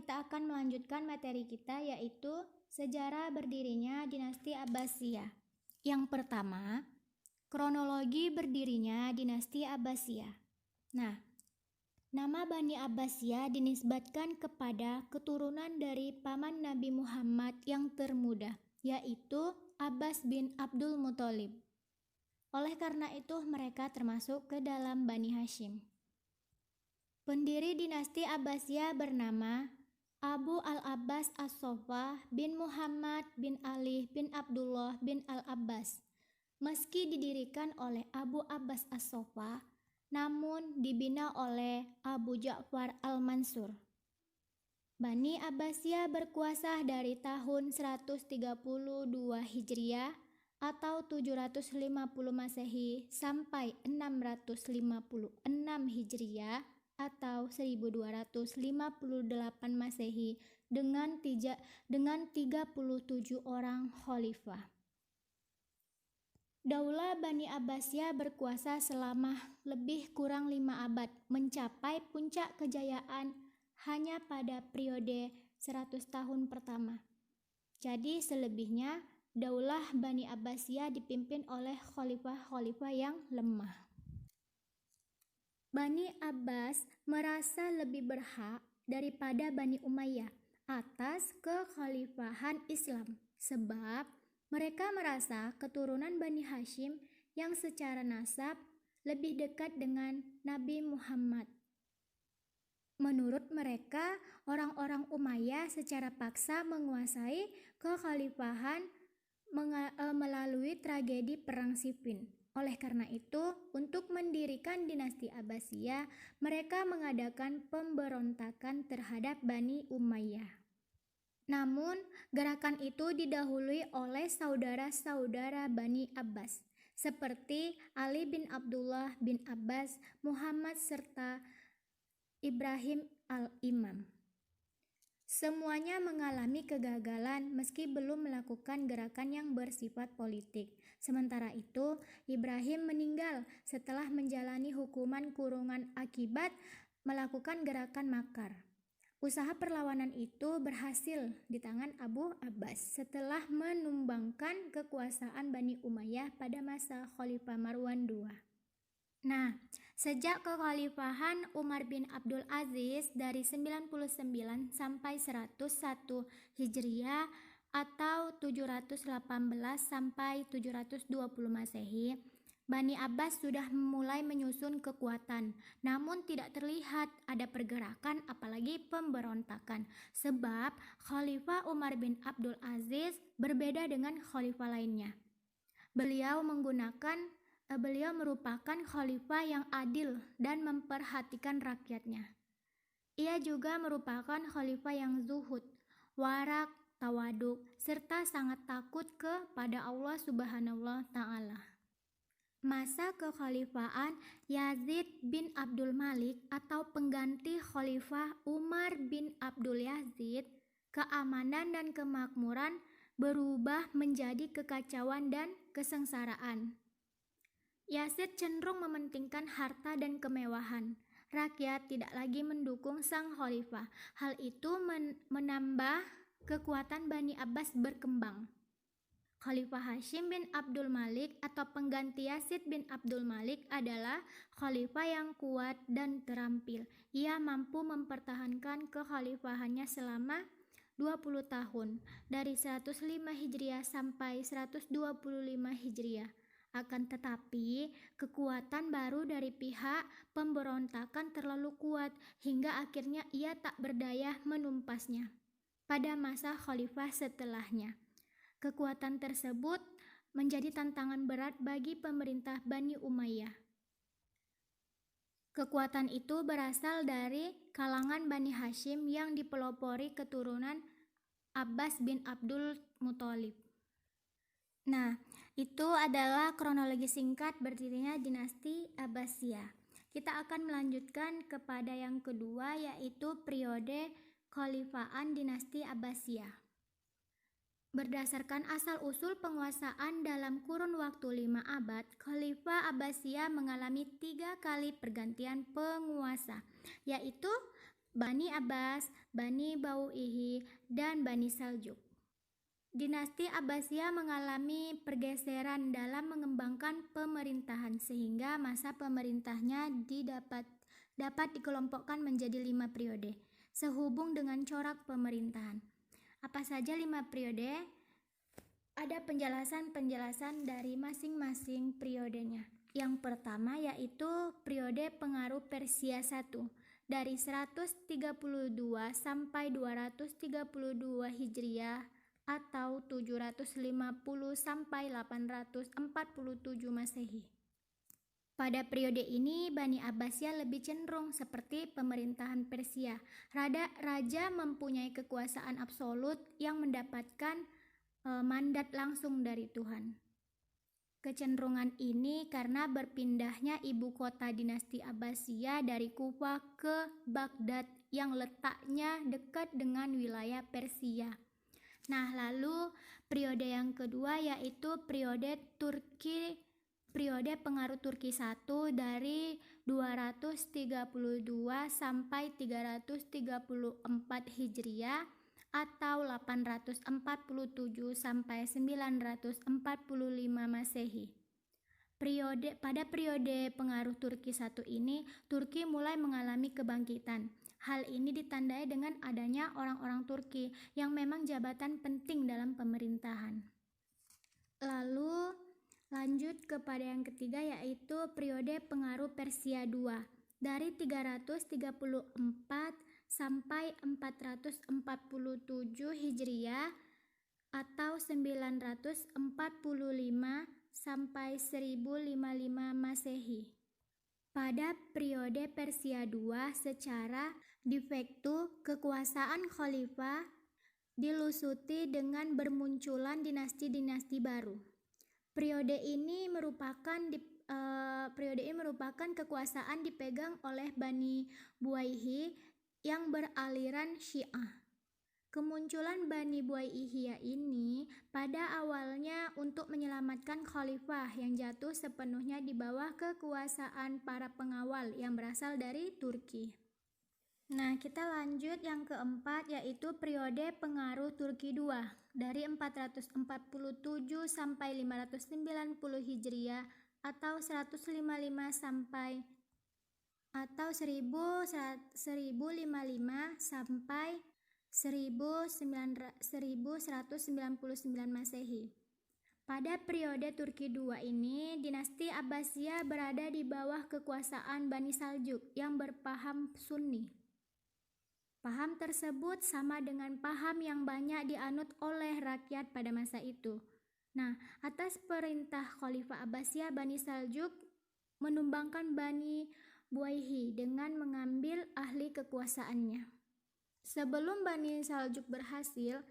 kita akan melanjutkan materi kita, yaitu sejarah berdirinya dinasti Abbasiyah. Yang pertama, kronologi berdirinya dinasti Abbasiyah. Nah, nama Bani Abbasiyah dinisbatkan kepada keturunan dari paman Nabi Muhammad yang termuda, yaitu Abbas bin Abdul Muthalib. Oleh karena itu, mereka termasuk ke dalam Bani Hashim. Pendiri dinasti Abbasiyah bernama Abu al-Abbas as-Soffah bin Muhammad bin Ali bin Abdullah bin al-Abbas. Meski didirikan oleh Abu Abbas as-Soffah, namun dibina oleh Abu Ja'far al-Mansur. Bani Abbasiyah berkuasa dari tahun 132 Hijriah atau 750 Masehi sampai 656 Hijriah atau 1258 Masehi dengan 37 orang khalifah. Daulah Bani Abbasiyah berkuasa selama lebih kurang 5 abad, mencapai puncak kejayaan hanya pada periode 100 tahun pertama. Jadi selebihnya Daulah Bani Abbasiyah dipimpin oleh khalifah-khalifah yang lemah. Bani Abbas merasa lebih berhak daripada Bani Umayyah atas kekhalifahan Islam, sebab mereka merasa keturunan Bani Hashim yang secara nasab lebih dekat dengan Nabi Muhammad. Menurut mereka, orang-orang Umayyah secara paksa menguasai kekhalifahan melalui tragedi Perang Siffin. Oleh karena itu, untuk mendirikan dinasti Abbasiyah, mereka mengadakan pemberontakan terhadap Bani Umayyah. Namun, gerakan itu didahului oleh saudara-saudara Bani Abbas, seperti Ali bin Abdullah bin Abbas, Muhammad serta Ibrahim al-Imam. Semuanya mengalami kegagalan meski belum melakukan gerakan yang bersifat politik. Sementara itu, Ibrahim meninggal setelah menjalani hukuman kurungan akibat melakukan gerakan makar. Usaha perlawanan itu berhasil di tangan Abu Abbas setelah menumbangkan kekuasaan Bani Umayyah pada masa Khalifah Marwan II. Nah, sejak kekhalifahan Umar bin Abdul Aziz dari 99 sampai 101 Hijriah atau 718 sampai 720 Masehi, Bani Abbas sudah mulai menyusun kekuatan, namun tidak terlihat ada pergerakan apalagi pemberontakan, sebab Khalifah Umar bin Abdul Aziz berbeda dengan khalifah lainnya. Beliau merupakan khalifah yang adil dan memperhatikan rakyatnya. Ia juga merupakan khalifah yang zuhud, warak, tawaduk, serta sangat takut kepada Allah Subhanahu wa Ta'ala. Masa kekhalifahan Yazid bin Abdul Malik atau pengganti Khalifah Umar bin Abdul Yazid, keamanan dan kemakmuran berubah menjadi kekacauan dan kesengsaraan. Yazid cenderung mementingkan harta dan kemewahan. Rakyat tidak lagi mendukung sang khalifah. Hal itu menambah kekuatan Bani Abbas berkembang. Khalifah Hashim bin Abdul Malik atau pengganti Yazid bin Abdul Malik adalah khalifah yang kuat dan terampil. Ia mampu mempertahankan kekhalifahannya selama 20 tahun, dari 105 Hijriah sampai 125 Hijriah. Akan tetapi, kekuatan baru dari pihak pemberontakan terlalu kuat hingga akhirnya ia tak berdaya menumpasnya pada masa khalifah setelahnya. Kekuatan tersebut menjadi tantangan berat bagi pemerintah Bani Umayyah. Kekuatan itu berasal dari kalangan Bani Hashim yang dipelopori keturunan Abbas bin Abdul Muthalib. Nah, itu adalah kronologi singkat berdirinya dinasti Abbasiyah. Kita akan melanjutkan kepada yang kedua, yaitu periode kekhalifahan dinasti Abbasiyah. Berdasarkan asal-usul penguasaan dalam kurun waktu 5 abad, Khalifah Abbasiyah mengalami 3 kali pergantian penguasa, yaitu Bani Abbas, Bani Buwayhi, dan Bani Saljuk. Dinasti Abbasiyah mengalami pergeseran dalam mengembangkan pemerintahan sehingga masa pemerintahnya dapat dikelompokkan menjadi 5 periode sehubung dengan corak pemerintahan. Apa saja 5 periode? Ada penjelasan-penjelasan dari masing-masing periodenya. Yang pertama yaitu periode pengaruh Persia I dari 132 sampai 232 Hijriah atau 750 sampai 847 Masehi. Pada periode ini Bani Abbasiyah lebih cenderung seperti pemerintahan Persia. Raja mempunyai kekuasaan absolut yang mendapatkan mandat langsung dari Tuhan. Kecenderungan ini karena berpindahnya ibu kota dinasti Abbasiyah dari Kufah ke Baghdad yang letaknya dekat dengan wilayah Persia. Nah, lalu periode yang kedua yaitu periode pengaruh Turki I dari 232 sampai 334 Hijriah atau 847 sampai 945 Masehi. Pada periode pengaruh Turki I ini, Turki mulai mengalami kebangkitan. Hal ini ditandai dengan adanya orang-orang Turki yang memang jabatan penting dalam pemerintahan. Lalu lanjut kepada yang ketiga yaitu periode pengaruh Persia II dari 334 sampai 447 Hijriah atau 945 sampai 1055 Masehi. Pada periode Persia II secara de facto kekuasaan khalifah dilusuti dengan bermunculan dinasti-dinasti baru. Periode ini merupakan kekuasaan dipegang oleh Bani Buwayhi yang beraliran Syiah. Kemunculan Bani Buwayhi ini pada awalnya untuk menyelamatkan khalifah yang jatuh sepenuhnya di bawah kekuasaan para pengawal yang berasal dari Turki. Nah, kita lanjut yang keempat yaitu periode pengaruh Turki II dari 447 sampai 590 Hijriah atau 155 sampai 1155 sampai 1199 Masehi. Pada periode Turki II ini, dinasti Abbasiyah berada di bawah kekuasaan Bani Saljuk yang berpaham Sunni. Paham tersebut sama dengan paham yang banyak dianut oleh rakyat pada masa itu. Nah, atas perintah Khalifah Abbasiyah, Bani Saljuk menumbangkan Bani Buwayhi dengan mengambil ahli kekuasaannya. Sebelum Bani Saljuk berhasil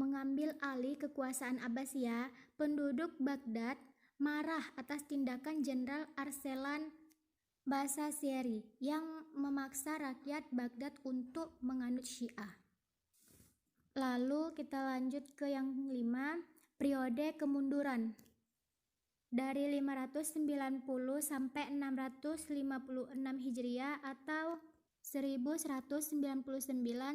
mengambil alih kekuasaan Abbasiyah, penduduk Baghdad marah atas tindakan Jenderal Arselan Basasyeri yang memaksa rakyat Baghdad untuk menganut Syiah. Lalu kita lanjut ke yang 5, periode kemunduran. Dari 590 sampai 656 Hijriah atau 1199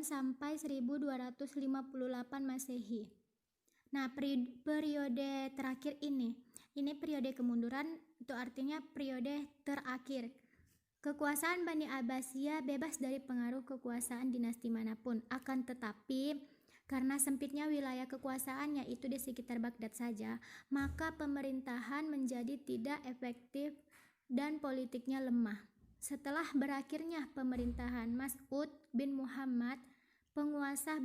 sampai 1258 Masehi. Nah, periode terakhir ini periode kemunduran, itu artinya periode terakhir. Kekuasaan Bani Abbasiyah bebas dari pengaruh kekuasaan dinasti manapun. Akan tetapi, karena sempitnya wilayah kekuasaan yaitu di sekitar Baghdad saja, maka pemerintahan menjadi tidak efektif dan politiknya lemah. Setelah berakhirnya pemerintahan Mas'ud bin Muhammad, penguasa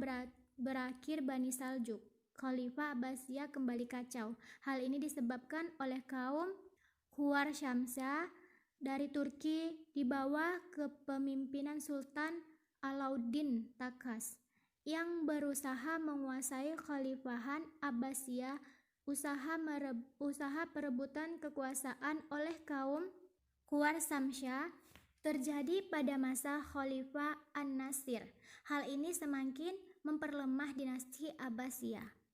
berakhir Bani Saljuk, Khalifah Abbasiyah kembali kacau. Hal ini disebabkan oleh kaum Khuwar Syamsyah dari Turki di bawah kepemimpinan Sultan Alauddin Takas yang berusaha menguasai Khalifahan Abbasiyah. Usaha perebutan kekuasaan oleh kaum Khuwar Syamsyah terjadi pada masa Khalifah An-Nasir. Hal ini semakin memperlemah dinasti Abbasiyah.